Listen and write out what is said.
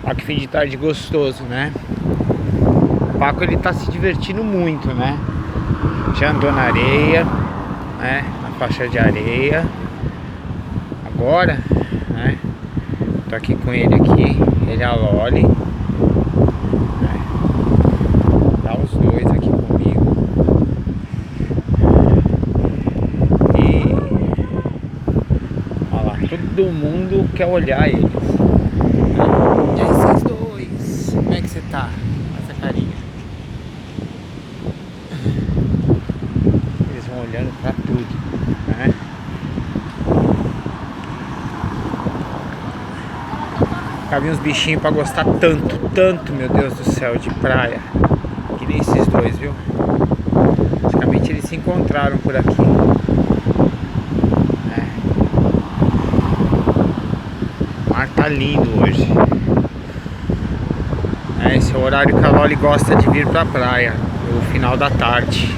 Olha que fim de tarde gostoso, né? O Paco, ele tá se divertindo muito, né? Já andou na areia, né? Na faixa de areia. Agora, né? Tô aqui com ele aqui, ele e a Loli, né? Tá os dois aqui comigo. E olha lá, todo mundo quer olhar eles. E aí, vocês dois, como é que você tá? Essa carinha. Eles vão olhando pra tudo, né? Cabia uns bichinhos pra gostar tanto, meu Deus do céu, de praia. Que nem esses dois, viu? Praticamente eles se encontraram por aqui. O mar tá lindo hoje. Esse é o horário que a Loli gosta de vir pra praia, no final da tarde.